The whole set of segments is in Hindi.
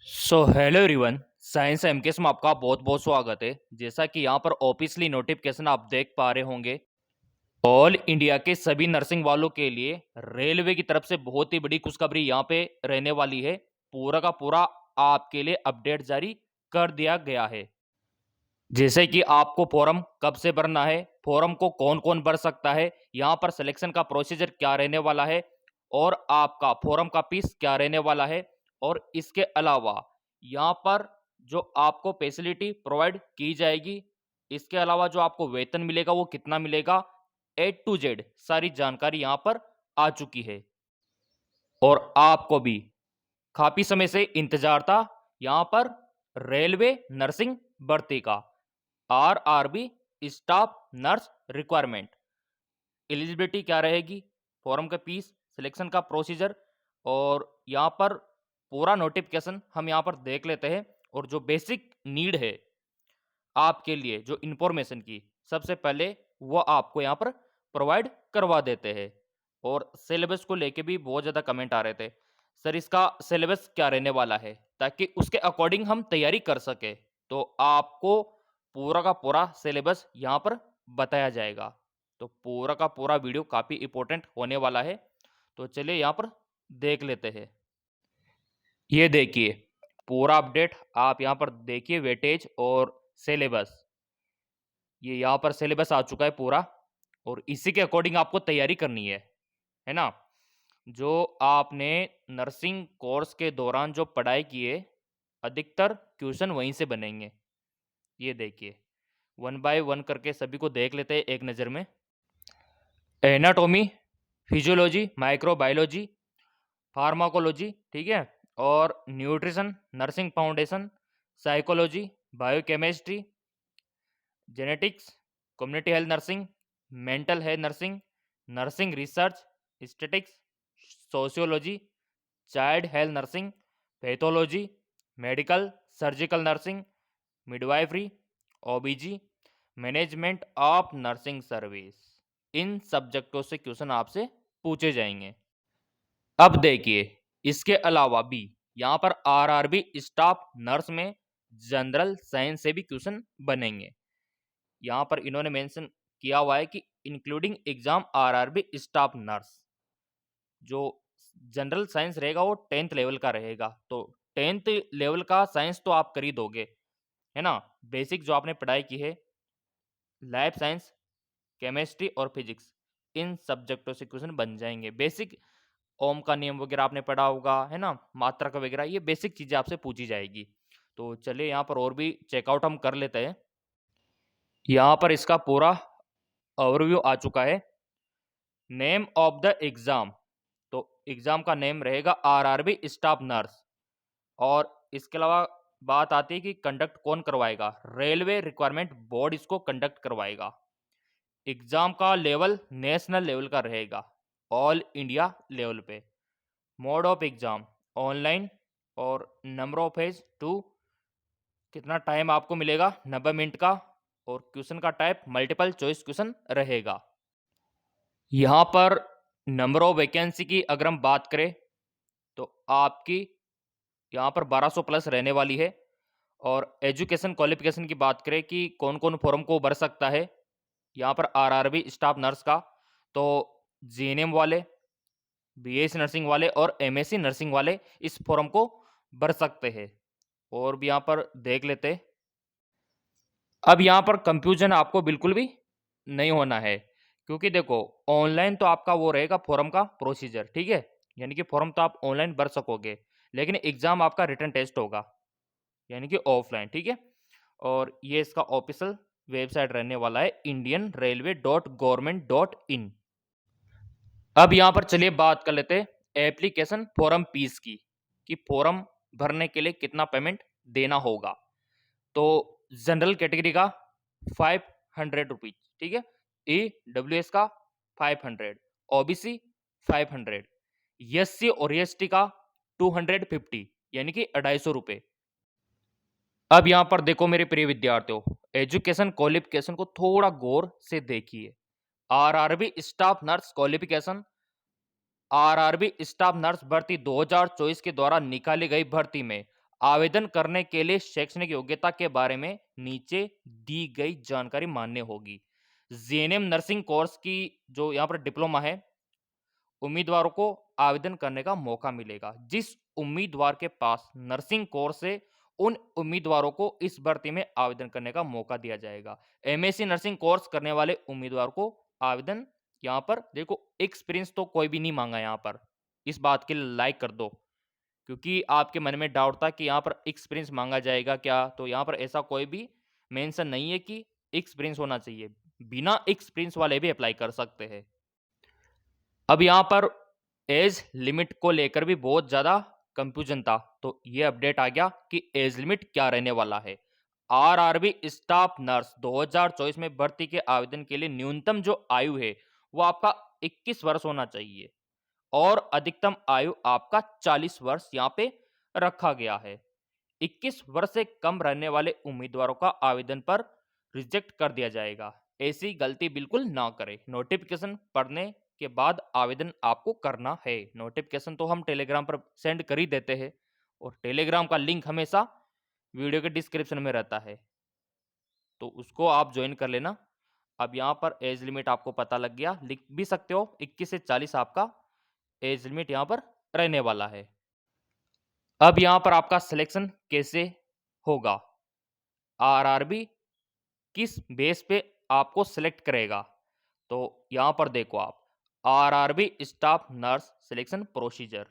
Hello everyone. साइंस एमकेएस में आपका बहुत बहुत स्वागत है। जैसा कि यहाँ पर ऑफिशियली नोटिफिकेशन आप देख पा रहे होंगे, ऑल इंडिया के सभी नर्सिंग वालों के लिए रेलवे की तरफ से बहुत ही बड़ी खुशखबरी यहाँ पे रहने वाली है। पूरा का पूरा आपके लिए अपडेट जारी कर दिया गया है। जैसे कि आपको फॉर्म कब से भरना है, फॉर्म को कौन कौन भर सकता है, यहाँ पर सिलेक्शन का प्रोसीजर क्या रहने वाला है और आपका फॉर्म का फीस क्या रहने वाला है, और इसके अलावा यहाँ पर जो आपको फैसिलिटी प्रोवाइड की जाएगी, इसके अलावा जो आपको वेतन मिलेगा वो कितना मिलेगा, A to Z सारी जानकारी यहाँ पर आ चुकी है। और आपको भी काफी समय से इंतजार था यहाँ पर रेलवे नर्सिंग भर्ती का। RRB staff nurse requirement eligibility क्या रहेगी, फॉर्म का फीस, सिलेक्शन का प्रोसीजर, और यहाँ पर पूरा नोटिफिकेशन हम यहाँ पर देख लेते हैं। और जो बेसिक नीड है आपके लिए, जो इंफॉर्मेशन की, सबसे पहले वो आपको यहाँ पर प्रोवाइड करवा देते हैं। और सिलेबस को लेके भी बहुत ज़्यादा कमेंट आ रहे थे, सर इसका सिलेबस क्या रहने वाला है, ताकि उसके अकॉर्डिंग हम तैयारी कर सके। तो आपको पूरा का पूरा सिलेबस यहाँ पर बताया जाएगा। तो पूरा का पूरा वीडियो काफ़ी इंपॉर्टेंट होने वाला है। तो चलिए यहाँ पर देख लेते हैं। ये देखिए पूरा अपडेट आप यहाँ पर देखिए, वेटेज और सिलेबस। ये यहाँ पर सिलेबस आ चुका है पूरा, और इसी के अकॉर्डिंग आपको तैयारी करनी है ना। जो आपने नर्सिंग कोर्स के दौरान जो पढ़ाई की है, अधिकतर क्वेश्चन वहीं से बनेंगे। ये देखिए वन बाय वन करके सभी को देख लेते हैं एक नज़र में। एनाटॉमी, फिजियोलॉजी, माइक्रोबायोलॉजी, फार्माकोलॉजी, ठीक है, और nutrition, nursing foundation, psychology, biochemistry, genetics, community health nursing, mental health nursing, nursing research, statics, sociology, child health nursing, pathology, medical surgical nursing, midwifery, OBG, management of nursing service. इन सब्जेक्टों से क्वेश्चन आपसे पूछे जाएंगे। अब देखिए इसके अलावा भी यहाँ पर RRB स्टाफ नर्स में जनरल साइंस से भी क्वेश्चन बनेंगे। यहाँ पर इन्होंने मेंशन किया हुआ है कि including exam RRB staff nurse. जो जनरल साइंस रहेगा वो 10th लेवल का रहेगा। तो 10th लेवल का साइंस तो आप कर ही दोगे, है ना। बेसिक जो आपने पढ़ाई की है, लाइफ साइंस, केमिस्ट्री और फिजिक्स, इन सब्जेक्टों से क्वेश्चन बन जाएंगे। बेसिक ओम का नियम वगैरह आपने पढ़ा होगा, है ना, मात्रा का वगैरह, ये बेसिक चीजें आपसे पूछी जाएगी। तो चलिए यहाँ पर और भी चेकआउट हम कर लेते हैं। यहाँ पर इसका पूरा ओवरव्यू आ चुका है। नेम ऑफ द एग्जाम, तो एग्जाम का नेम रहेगा RRB स्टाफ नर्स। और इसके अलावा बात आती है कि कंडक्ट कौन करवाएगा, रेलवे रिक्वायरमेंट बोर्ड इसको कंडक्ट करवाएगा। एग्जाम का लेवल नेशनल लेवल का रहेगा, ऑल इंडिया लेवल पे। मोड ऑफ एग्जाम ऑनलाइन, और नंबर ऑफ फेज 2, कितना टाइम आपको मिलेगा 90 मिनट का, और क्वेश्चन का टाइप मल्टीपल चॉइस क्वेश्चन रहेगा। यहाँ पर नंबर ऑफ वैकेंसी की अगर हम बात करें तो आपकी यहाँ पर 1200 प्लस रहने वाली है। और एजुकेशन क्वालिफिकेशन की बात करें कि कौन कौन फॉर्म को भर सकता है यहाँ पर RRB स्टाफ नर्स का, तो GNM वाले, BAC नर्सिंग वाले और MSc नर्सिंग वाले इस फॉर्म को भर सकते हैं। और भी यहाँ पर देख लेते हैं। अब यहाँ पर कंफ्यूजन आपको बिल्कुल भी नहीं होना है, क्योंकि देखो ऑनलाइन तो आपका वो रहेगा फॉर्म का प्रोसीजर, ठीक है, यानी कि फॉर्म तो आप ऑनलाइन भर सकोगे, लेकिन एग्जाम आपका रिटन टेस्ट होगा, यानी कि ऑफलाइन, ठीक है। और ये इसका ऑफिशियल वेबसाइट रहने वाला है indianrailway.government.in। अब यहाँ पर चलिए बात कर लेते हैं एप्लीकेशन फॉर्म फीस की, कि फॉर्म भरने के लिए कितना पेमेंट देना होगा। तो जनरल कैटेगरी का 500 रुपीज, ठीक है, EWS का 500, OBC 500, SC और ST का 250, यानी कि 250 रुपये। अब यहां पर देखो मेरे प्रिय विद्यार्थियों, एजुकेशन क्वालिफिकेशन को थोड़ा गौर से देखिए। RRB staff nurse qualification, RRB staff nurse भर्ती 2024 के द्वारा निकाली गई भर्ती में आवेदन करने के लिए शैक्षणिक योग्यता के बारे में नीचे दी गई जानकारी मान्य होगी। जीएनएम नर्सिंग कोर्स की जो यहाँ पर डिप्लोमा है, उम्मीदवारों को आवेदन करने का मौका मिलेगा। जिस उम्मीदवार के पास नर्सिंग कोर्स है, उन उम्मीदवारों को इस भर्ती में आवेदन करने का मौका दिया जाएगा। एमएससी नर्सिंग कोर्स करने वाले उम्मीदवार को आवेदन, यहाँ पर देखो एक्सपीरियंस तो कोई भी नहीं मांगा यहाँ पर, इस बात के लिए लाइक कर दो, क्योंकि आपके मन में डाउट था कि यहाँ पर एक्सपीरियंस मांगा जाएगा क्या, तो यहाँ पर ऐसा कोई भी मेंशन नहीं है कि एक्सपीरियंस होना चाहिए। बिना एक्सपीरियंस वाले भी अप्लाई कर सकते हैं। अब यहाँ पर एज लिमिट को लेकर भी बहुत ज़्यादा कंफ्यूजन था, तो ये अपडेट आ गया कि एज लिमिट क्या रहने वाला है। आरआरबी स्टाफ नर्स 2024 में भर्ती के आवेदन के लिए न्यूनतम जो आयु है वो आपका 21 वर्ष होना चाहिए और अधिकतम आयु आपका 40 वर्ष यहाँ पे रखा गया है। 21 वर्ष से कम रहने वाले उम्मीदवारों का आवेदन पर रिजेक्ट कर दिया जाएगा। ऐसी गलती बिल्कुल ना करें। नोटिफिकेशन पढ़ने के बाद आवेदन आपको करना है। नोटिफिकेशन तो हम टेलीग्राम पर सेंड कर ही देते हैं और टेलीग्राम का लिंक हमेशा वीडियो के डिस्क्रिप्शन में रहता है, तो उसको आप ज्वाइन कर लेना। अब यहाँ पर एज लिमिट आपको पता लग गया, लिख भी सकते हो 21 से 40 आपका एज लिमिट यहाँ पर रहने वाला है। अब यहाँ पर आपका सिलेक्शन कैसे होगा, आरआरबी किस बेस पे आपको सिलेक्ट करेगा, तो यहाँ पर देखो आप, RRB staff nurse selection procedure.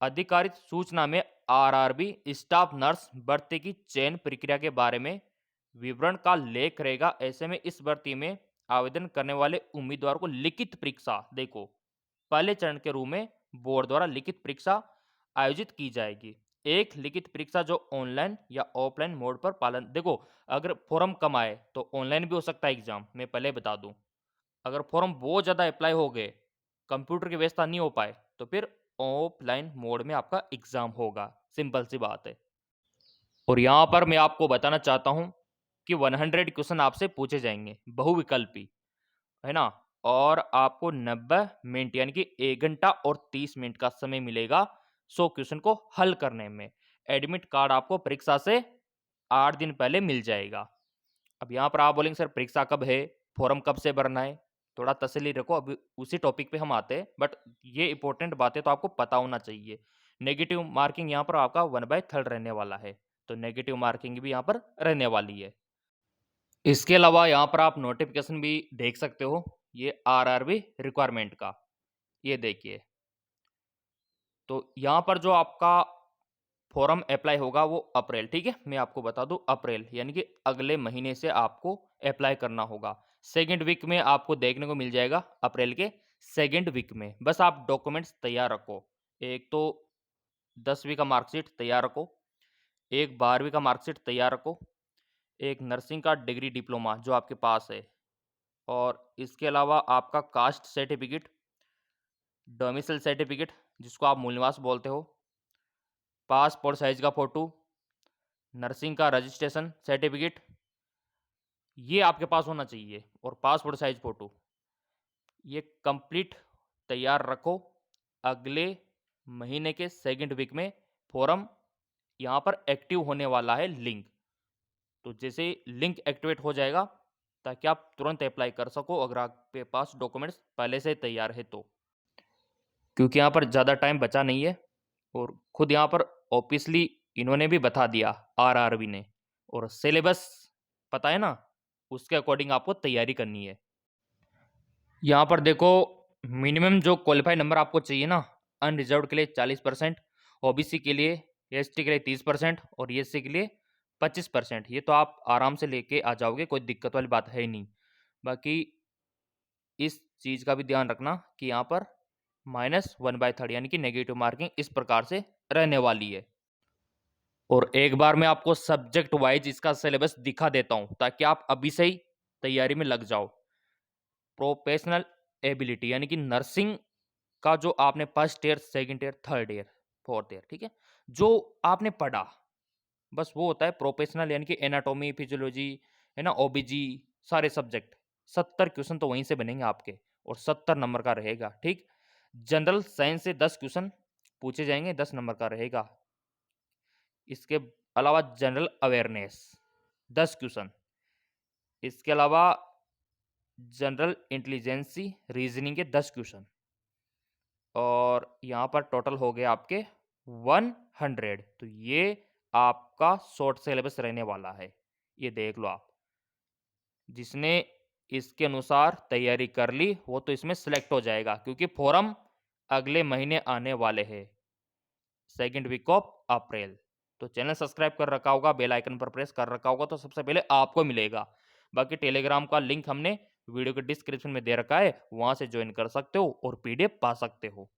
आधिकारिक सूचना में आरआरबी स्टाफ नर्स भर्ती की चयन प्रक्रिया के बारे में विवरण का लेख रहेगा। ऐसे में इस भर्ती में आवेदन करने वाले उम्मीदवार को लिखित परीक्षा, देखो पहले चरण के रूप में बोर्ड द्वारा लिखित परीक्षा आयोजित की जाएगी। एक लिखित परीक्षा जो ऑनलाइन या ऑफलाइन मोड पर पालन, देखो अगर फॉर्म कम आए तो ऑनलाइन भी हो सकता है एग्जाम, मैं पहले बता दूं। अगर फॉर्म बहुत ज़्यादा अप्लाई हो गए, कंप्यूटर की व्यवस्था नहीं हो पाए, तो फिर ऑफलाइन मोड में आपका एग्जाम होगा, सिंपल सी बात है। और यहाँ पर मैं आपको बताना चाहता हूँ कि 100 क्वेश्चन आपसे पूछे जाएंगे, बहुविकल्पी, है ना। और आपको 90 मिनट यानी कि 1 घंटा और 30 मिनट का समय मिलेगा 100 क्वेश्चन को हल करने में। एडमिट कार्ड आपको परीक्षा से 8 दिन पहले मिल जाएगा। अब यहाँ पर आप बोलेंगे सर परीक्षा कब है, फॉर्म कब से भरना है, थोड़ा तसल्ली रखो, अभी उसी टॉपिक पे हम आते हैं, बट ये इंपॉर्टेंट बातें तो आपको पता होना चाहिए। नेगेटिव मार्किंग यहाँ पर आपका 1/3 रहने वाला है, तो नेगेटिव मार्किंग भी यहाँ पर रहने वाली है। इसके अलावा यहाँ पर आप नोटिफिकेशन भी देख सकते हो, ये आरआरबी रिक्वायरमेंट का, ये देखिए। तो यहाँ पर जो आपका फॉर्म अप्लाई होगा वो अप्रैल, ठीक है, मैं आपको बता दूं अप्रैल यानी कि अगले महीने से आपको अप्लाई करना होगा। सेकेंड वीक में आपको देखने को मिल जाएगा, अप्रैल के सेकेंड वीक में। बस आप डॉक्यूमेंट्स तैयार रखो, एक तो 10वीं का मार्कशीट तैयार रखो, एक 12वीं का मार्कशीट तैयार रखो, एक नर्सिंग का डिग्री डिप्लोमा जो आपके पास है, और इसके अलावा आपका कास्ट सर्टिफिकेट, डोमिसाइल सर्टिफिकेट जिसको आप मूल निवास बोलते हो, पासपोर्ट साइज का फोटो, नर्सिंग का रजिस्ट्रेशन सर्टिफिकेट, ये आपके पास होना चाहिए, और पासपोर्ट साइज फोटो, ये कंप्लीट तैयार रखो। अगले महीने के सेकंड वीक में फॉर्म यहाँ पर एक्टिव होने वाला है लिंक, तो जैसे लिंक एक्टिवेट हो जाएगा ताकि आप तुरंत अप्लाई कर सको अगर आपके पास डॉक्यूमेंट्स पहले से तैयार है तो, क्योंकि यहाँ पर ज़्यादा टाइम बचा नहीं है। और खुद यहाँ पर ऑब्वियसली इन्होंने भी बता दिया, आरआरबी ने, और सिलेबस पता है ना, उसके अकॉर्डिंग आपको तैयारी करनी है। यहाँ पर देखो मिनिमम जो क्वालिफाई नंबर आपको चाहिए ना, अनरिजर्व के लिए 40%, ओबीसी के लिए, एसटी के लिए 30% और एससी के लिए 25%, ये तो आप आराम से लेके आ जाओगे, कोई दिक्कत वाली बात है ही नहीं। बाकी इस चीज़ का भी ध्यान रखना कि यहाँ पर -1/3 यानी कि नेगेटिव मार्किंग इस प्रकार से रहने वाली है। और एक बार मैं आपको सब्जेक्ट वाइज इसका सिलेबस दिखा देता हूँ ताकि आप अभी से ही तैयारी में लग जाओ। प्रोफेशनल एबिलिटी यानी कि नर्सिंग का जो आपने first year, second year, third year, fourth year, ठीक है, जो आपने पढ़ा, बस वो होता है प्रोफेशनल, यानी कि एनाटॉमी, फिजियोलॉजी, है ना, ओबीजी, सारे सब्जेक्ट 70 क्वेश्चन तो वहीं से बनेंगे आपके, और 70 नंबर का रहेगा, ठीक। जनरल साइंस से 10 क्वेश्चन पूछे जाएंगे, 10 नंबर का रहेगा। इसके अलावा जनरल अवेयरनेस 10 क्वेश्चन, इसके अलावा जनरल इंटेलिजेंसी रीजनिंग के 10 क्वेश्चन, और यहाँ पर टोटल हो गए आपके 100। तो ये आपका शॉर्ट सिलेबस रहने वाला है, ये देख लो आप। जिसने इसके अनुसार तैयारी कर ली वो तो इसमें सिलेक्ट हो जाएगा, क्योंकि फॉर्म अगले महीने आने वाले हैं, 2nd वीक ऑफ अप्रैल। तो चैनल सब्सक्राइब कर रखा होगा, बेल आइकन पर प्रेस कर रखा होगा, तो सबसे पहले आपको मिलेगा। बाकी टेलीग्राम का लिंक हमने वीडियो के डिस्क्रिप्शन में दे रखा है, वहां से ज्वाइन कर सकते हो और पीडीएफ पा सकते हो।